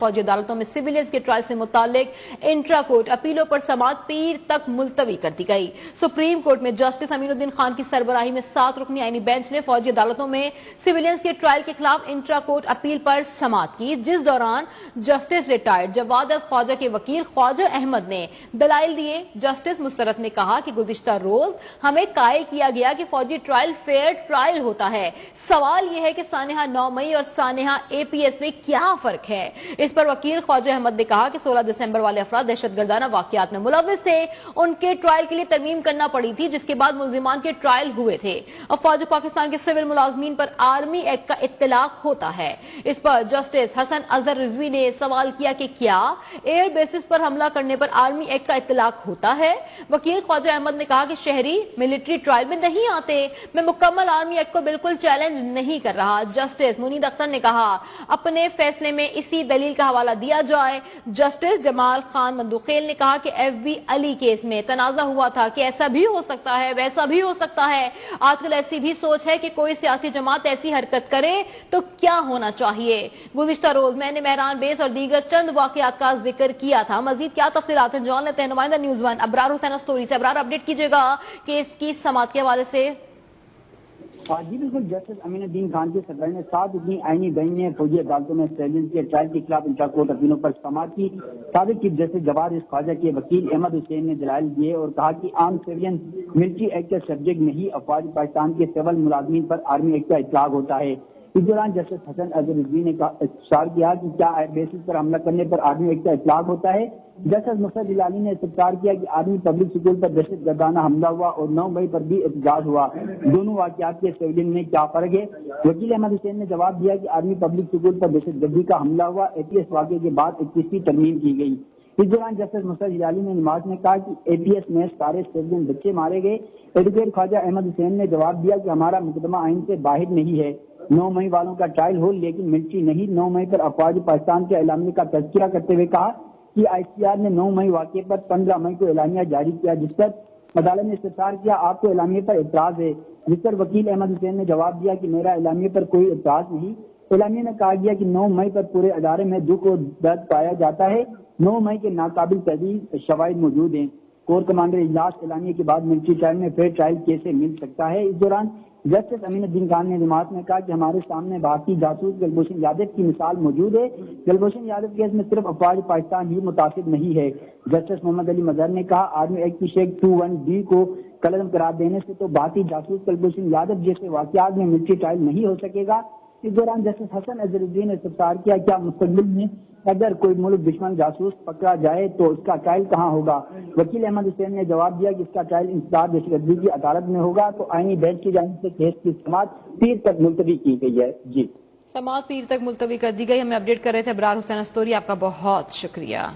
فوجی عدالتوں میں سویلینز کے ٹرائل سے متعلق انٹرا کورٹ اپیلوں پر سماعت پیر تک ملتوی کر دی گئی۔ سپریم کورٹ میں جسٹس امین الدین خان کی سربراہی میں 7 رکنی آئینی بینچ نے فوجی عدالتوں میں سویلینز کے ٹرائل کے خلاف انٹرا کورٹ اپیل پر سماعت کی، جس دوران جسٹس ریٹائرڈ جواد خواجہ کے وکیل خواجہ احمد نے دلائل دیے۔ جسٹس مسرت نے کہا کہ گزشتہ روز ہمیں قائل کیا گیا کہ فوجی ٹرائل فیئر ٹرائل ہوتا ہے، سوال یہ ہے کہ سانحہ 9 مئی اور سانحہ APS میں کیا فرق ہے۔ اس پر وکیل خواجہ احمد نے کہا کہ 16 دسمبر والے افراد دہشت گردانہ واقعات میں ملوث تھے، ان کے ٹرائل کے لیے ترمیم کرنا پڑی تھی، جس کے بعد ملزمان کے ٹرائل ہوئے تھے۔ افواج پاکستان کے سول ملازمین پر آرمی ایکٹ کا اطلاق ہوتا ہے۔ اس پر جسٹس حسن اظہر رضوی نے سوال کیا کہ کیا ایئر بیسز پر حملہ کرنے پر آرمی ایکٹ کا اطلاق ہوتا ہے؟ وکیل خواجہ احمد نے کہا کہ شہری ملٹری ٹرائل میں نہیں آتے، میں مکمل آرمی ایکٹ کو بالکل چیلنج نہیں کر رہا۔ جسٹس منید اختر نے کہا اپنے فیصلے میں اسی دلیل کا حوالہ دیا جائے۔ جسٹس جمال خان مندوخیل نے کہا کہ FB علی کیس میں تنازع ہوا تھا کہ ایسا بھی ہو سکتا ہے، ویسا بھی ہو سکتا ہے۔ آج کل ایسی بھی سوچ ہے کہ کوئی سیاسی جماعت ایسی حرکت کرے تو کیا ہونا چاہیے۔ گزشتہ روز میں نے مہران بیس اور دیگر چند واقعات کا ذکر کیا تھا۔ مزید کیا تفصیلات ہیں جان لیتے ہیں نمائندہ نیوز 1 ابرار حسین استوری سے۔ ابرار، اپڈیٹ کیجیے گا کیس کی سماعت کے حوالے سے۔ جی بالکل، جسٹس امین الدین خان کی صدارت میں 7 رکنی آئینی بینچ نے فوجی عدالتوں میں سویلینز کے ٹرائل کے خلاف انٹرا کورٹ اپیلوں پر سماعت کی۔ سابق چیف جسٹس جواد خواجہ کے وکیل احمد حسین نے دلائل دیے اور کہا کہ عام سویلینز ملٹری ایکٹ کا سبجیکٹ نہیں، افواج پاکستان کے سول ملازمین پر آرمی ایکٹ کا اطلاق ہوتا ہے۔ اس دوران جسٹس حسن اظہر رضوی نے استفسار کیا کہ کیا ایئر بیسز پر حملہ کرنے پر آرمی ایکٹ کا اطلاق ہوتا ہے۔ جسٹس مصطفیٰ جیلانی نے استفسار کیا کہ آرمی پبلک سکول پر دہشت گردانہ حملہ ہوا اور 9 مئی پر بھی احتجاج ہوا، دونوں واقعات کے سویلین میں کیا فرق ہے؟ وکیل احمد حسین نے جواب دیا کہ آرمی پبلک سکول پر دہشت گردی کا حملہ ہوا، APS واقعے کے بعد 21ویں ترمیم کی گئی۔ اس دوران جسٹس مصطفیٰ جیلانی نے نماز میں کہا کہ APS میں سارے سویلین بچے مارے گئے۔ ایڈوکیٹ خواجہ احمد حسین نے جواب دیا کہ ہمارا مقدمہ آئین سے باہر نہیں ہے، 9 مئی والوں کا ٹرائل ہو لیکن ملٹری نہیں۔ 9 مئی پر افواج پاکستان کے اعلامیے کا تذکرہ کرتے ہوئے کہا کہ ICR نے 9 مئی واقعے پر 15 مئی کو اعلامیہ جاری کیا، جس پر عدالت نے استفسار کیا آپ کو اعلامیے پر اعتراض ہے، جس پر وکیل احمد حسین نے جواب دیا کہ میرا اعلامیے پر کوئی اعتراض نہیں۔ اعلامیے نے کہا گیا کہ 9 مئی پر پورے ادارے میں دکھ اور درد پایا جاتا ہے، 9 مئی کے ناقابل تردید شواہد موجود ہیں۔ کور کمانڈر اجلاس اعلامیے کے بعد ملٹری ٹرائل میں فیئر ٹرائل کیسے مل سکتا ہے؟ اس دوران جسٹس امین الدین خان نے جماعت میں کہا کہ ہمارے سامنے بھارتی جاسوس کلبھوشن یادو کی مثال موجود ہے، کلبھوشن یادو کیس میں صرف افواج پاکستان ہی متاثر نہیں ہے۔ جسٹس محمد علی مظہر نے کہا آرمی ایکٹ کی سیکشن 21D کو قلم قرار دینے سے تو بھارتی جاسوس کلبھوشن یادو جیسے واقعات میں ملٹری ٹرائل نہیں ہو سکے گا۔ اس دوران جسٹس حسن اظہر رضوی نے استفسار کیا کیا مستقبل میں اگر کوئی ملک دشمن جاسوس پکڑا جائے تو اس کا ٹرائل کہاں ہوگا؟ وکیل احمد حسین نے جواب دیا کہ اس کا ٹرائل انسداد دہشت گردی کی عدالت میں ہوگا، تو آئینی بینچ کی جانب سے کیس کی سماعت پیر تک ملتوی کی گئی ہے۔ جی سماعت پیر تک ملتوی کر دی گئی۔ ہمیں اپڈیٹ کر رہے تھے ابرار حسین استوری، آپ کا بہت شکریہ۔